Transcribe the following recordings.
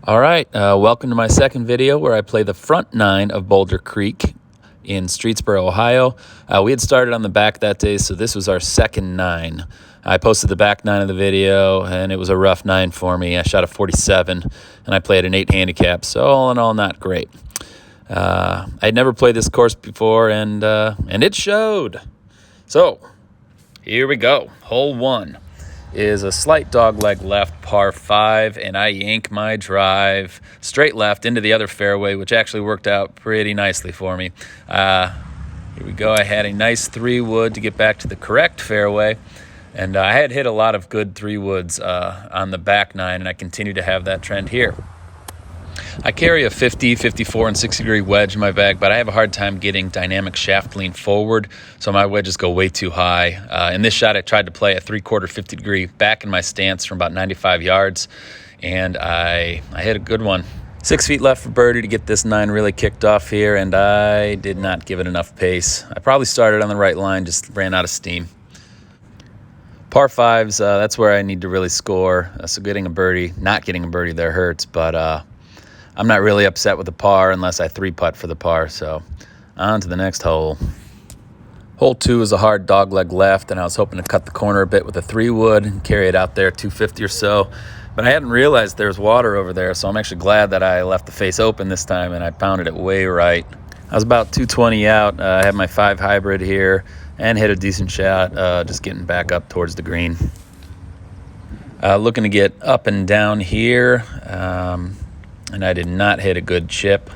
All right, welcome to my second video where I play the front nine of Boulder Creek in Streetsboro, Ohio. We had started on the back that day, so this was our second nine. I posted the back nine of the video, and it was a rough nine for me. I shot a 47, and I played an 8 handicap, so all in all, not great. I'd never played this course before, and it showed. So here we go. Hole 1 is a slight dogleg left par 5, and I yank my drive straight left into the other fairway, which actually worked out pretty nicely for me. Here we go. I had a nice 3-wood to get back to the correct fairway, and I had hit a lot of good 3-woods on the back nine, and I continue to have that trend here. I carry a 50, 54, and 60-degree wedge in my bag, but I have a hard time getting dynamic shaft lean forward, so my wedges go way too high. In this shot, I tried to play a 3/4 50-degree back in my stance from about 95 yards, and I hit a good one. 6 feet left for birdie to get this 9 really kicked off here, and I did not give it enough pace. I probably started on the right line, just ran out of steam. Par 5s, that's where I need to really score, so getting a birdie, not getting a birdie there hurts, but I'm not really upset with the par unless I 3-putt for the par, so on to the next hole. Hole 2 is a hard dogleg left, and I was hoping to cut the corner a bit with a 3-wood and carry it out there 250 or so, but I hadn't realized there was water over there, so I'm actually glad that I left the face open this time and I pounded it way right. I was about 220 out. I had my 5 hybrid here and hit a decent shot, just getting back up towards the green. Looking to get up and down here. And I did not hit a good chip.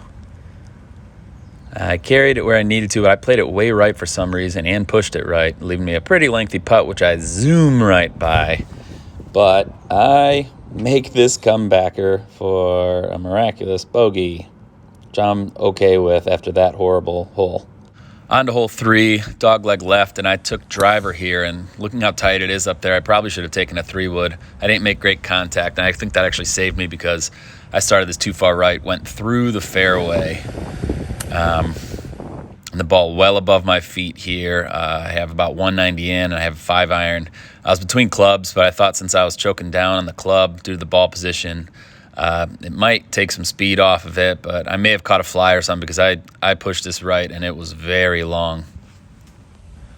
I carried it where I needed to, but I played it way right for some reason and pushed it right, leaving me a pretty lengthy putt, which I zoom right by. But I make this comebacker for a miraculous bogey, which I'm okay with after that horrible hole. On to hole 3, dogleg left, and I took driver here, and looking how tight it is up there, I probably should have taken a 3-wood. I didn't make great contact, and I think that actually saved me because I started this too far right, went through the fairway, and the ball well above my feet here. I have about 190 in, and I have a 5-iron. I was between clubs, but I thought since I was choking down on the club due to the ball position, it might take some speed off of it, but I may have caught a fly or something because I pushed this right, and it was very long.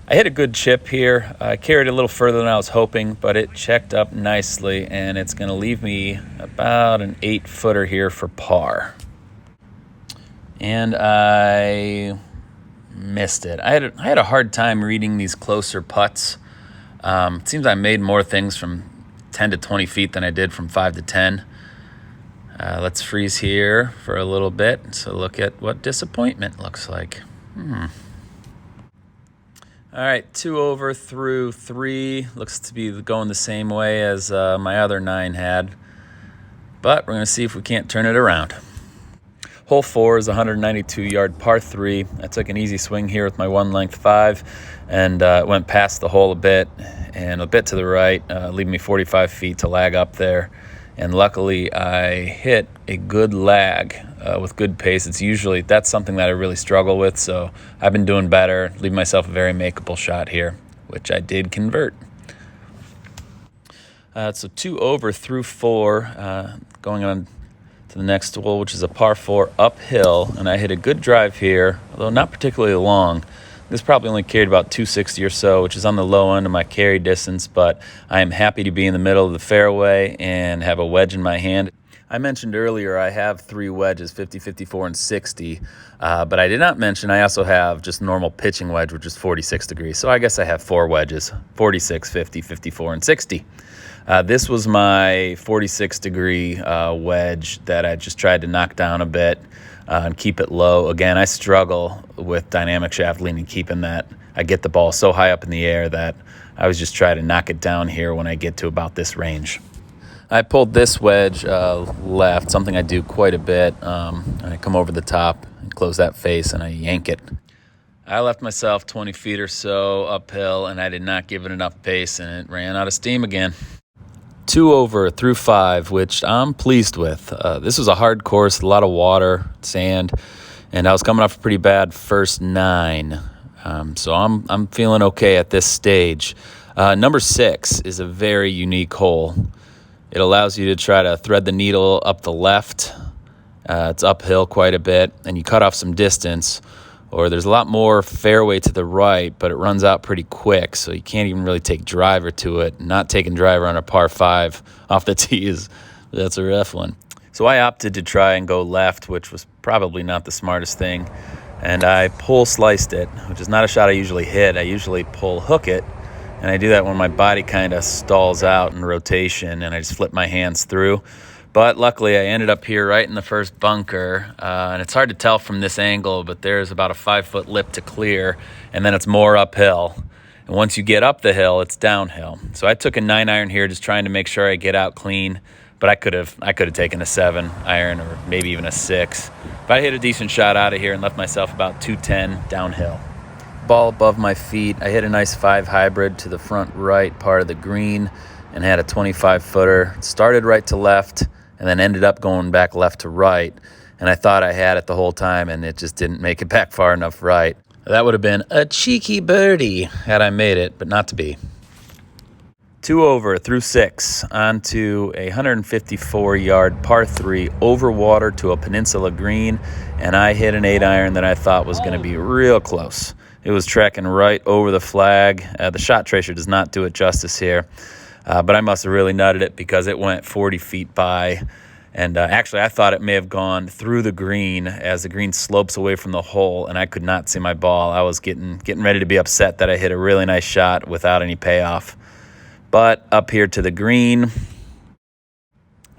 I hit a good chip here. I carried it a little further than I was hoping, but it checked up nicely, and it's going to leave me about an 8-footer here for par. And I missed it. I had a hard time reading these closer putts. It seems I made more things from 10 to 20 feet than I did from 5 to 10. Let's freeze here for a little bit to look at what disappointment looks like. All right, 2 over through 3. Looks to be going the same way as my other 9 had. But we're going to see if we can't turn it around. Hole 4 is a 192-yard par 3. I took an easy swing here with my 1-length 5 and went past the hole a bit and a bit to the right, leaving me 45 feet to lag up there. And luckily, I hit a good lag with good pace. That's something that I really struggle with, so I've been doing better, leaving myself a very makeable shot here, which I did convert. So 2 over through 4, going on to the next hole, which is a par 4 uphill, and I hit a good drive here, although not particularly long. This probably only carried about 260 or so, which is on the low end of my carry distance, but I am happy to be in the middle of the fairway and have a wedge in my hand. I mentioned earlier I have 3 wedges, 50, 54, and 60, but I did not mention I also have just normal pitching wedge, which is 46 degrees. So I guess I have 4 wedges, 46, 50, 54, and 60. This was my 46-degree wedge that I just tried to knock down a bit and keep it low. Again, I struggle with dynamic shaft lean and keeping that. I get the ball so high up in the air that I was just trying to knock it down here when I get to about this range. I pulled this wedge left, something I do quite a bit. I come over the top and close that face, and I yank it. I left myself 20 feet or so uphill, and I did not give it enough pace, and it ran out of steam again. 2 over through 5, which I'm pleased with. This was a hard course, a lot of water, sand, and I was coming off a pretty bad first 9. So I'm feeling okay at this stage. Number 6 is a very unique hole. It allows you to try to thread the needle up the left. It's uphill quite a bit, and you cut off some distance. Or there's a lot more fairway to the right, but it runs out pretty quick, so you can't even really take driver to it. Not taking driver on a par 5 off the tee that's a rough one. So I opted to try and go left, which was probably not the smartest thing. And I pull sliced it, which is not a shot I usually hit. I usually pull hook it, and I do that when my body kind of stalls out in rotation, and I just flip my hands through. But luckily, I ended up here right in the first bunker, and it's hard to tell from this angle, but there's about a 5-foot lip to clear, and then it's more uphill. And once you get up the hill, it's downhill. So I took a 9-iron here, just trying to make sure I get out clean. But I could have taken a 7-iron or maybe even a 6. But I hit a decent shot out of here and left myself about 210 downhill. Ball above my feet. I hit a nice 5 hybrid to the front right part of the green and had a 25-footer. Started right to left, and then ended up going back left to right. And I thought I had it the whole time, and it just didn't make it back far enough right. That would have been a cheeky birdie had I made it, but not to be. 2 over through 6 onto a 154-yard par 3 over water to a Peninsula green, and I hit an 8-iron that I thought was going to be real close. It was tracking right over the flag. The shot tracer does not do it justice here. But I must have really nutted it because it went 40 feet by. And actually, I thought it may have gone through the green as the green slopes away from the hole, and I could not see my ball. I was getting ready to be upset that I hit a really nice shot without any payoff. But up here to the green,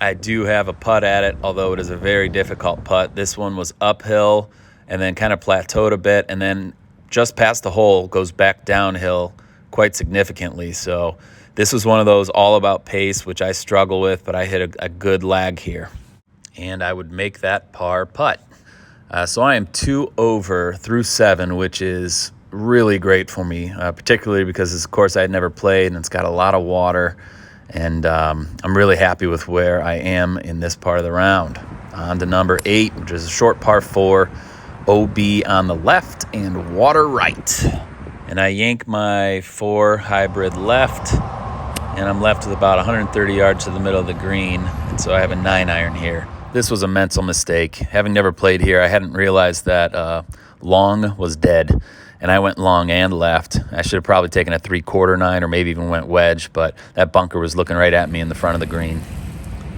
I do have a putt at it, although it is a very difficult putt. This one was uphill and then kind of plateaued a bit, and then just past the hole goes back downhill quite significantly. So this was one of those all about pace, which I struggle with, but I hit a good lag here. And I would make that par putt. So I am 2 over through 7, which is really great for me, particularly because it's a course I had never played, and it's got a lot of water. And I'm really happy with where I am in this part of the round. On to number 8, which is a short par 4, OB on the left and water right. And I yank my 4 hybrid left, and I'm left with about 130 yards to the middle of the green, and so I have a 9-iron here. This was a mental mistake. Having never played here, I hadn't realized that long was dead, and I went long and left. I should have probably taken a 3/4 9 or maybe even went wedge, but that bunker was looking right at me in the front of the green.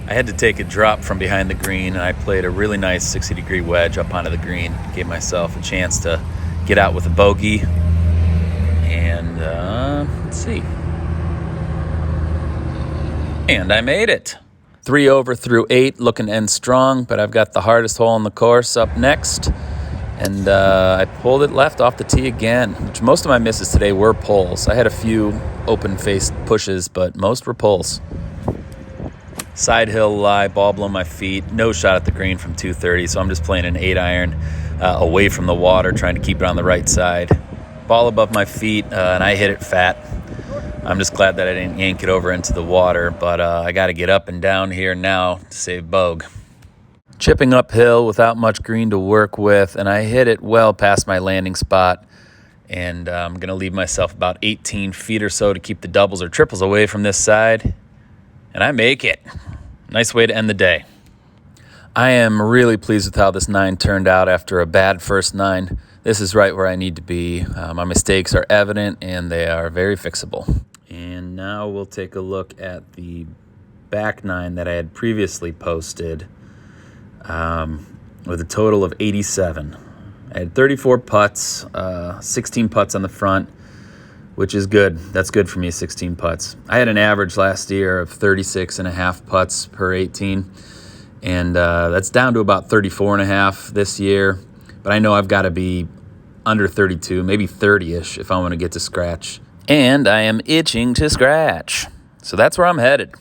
I had to take a drop from behind the green, and I played a really nice 60-degree wedge up onto the green. Gave myself a chance to get out with a bogey, and let's see. And I made it. 3 over through 8, looking to end strong, but I've got the hardest hole on the course up next. And I pulled it left off the tee again, which most of my misses today were pulls. I had a few open-faced pushes, but most were pulls. Side hill lie, ball below my feet. No shot at the green from 230, so I'm just playing an 8-iron away from the water, trying to keep it on the right side. Ball above my feet, and I hit it fat. I'm just glad that I didn't yank it over into the water, but I got to get up and down here now to save Bogue. Chipping uphill without much green to work with, and I hit it well past my landing spot, and I'm going to leave myself about 18 feet or so to keep the doubles or triples away from this side, and I make it. Nice way to end the day. I am really pleased with how this 9 turned out after a bad first 9. This is right where I need to be. My mistakes are evident, and they are very fixable. And now we'll take a look at the back 9 that I had previously posted with a total of 87. I had 34 putts, 16 putts on the front, which is good. That's good for me, 16 putts. I had an average last year of 36.5 putts per 18, and that's down to about 34.5 this year. But I know I've got to be under 32, maybe 30-ish if I want to get to scratch. And I am itching to scratch. So that's where I'm headed.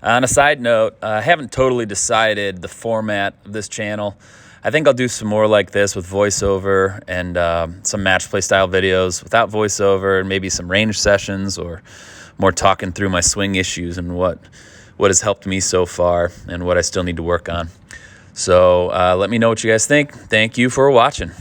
On a side note, I haven't totally decided the format of this channel. I think I'll do some more like this with voiceover and some match play style videos without voiceover, and maybe some range sessions or more talking through my swing issues and what has helped me so far and what I still need to work on. So let me know what you guys think. Thank you for watching.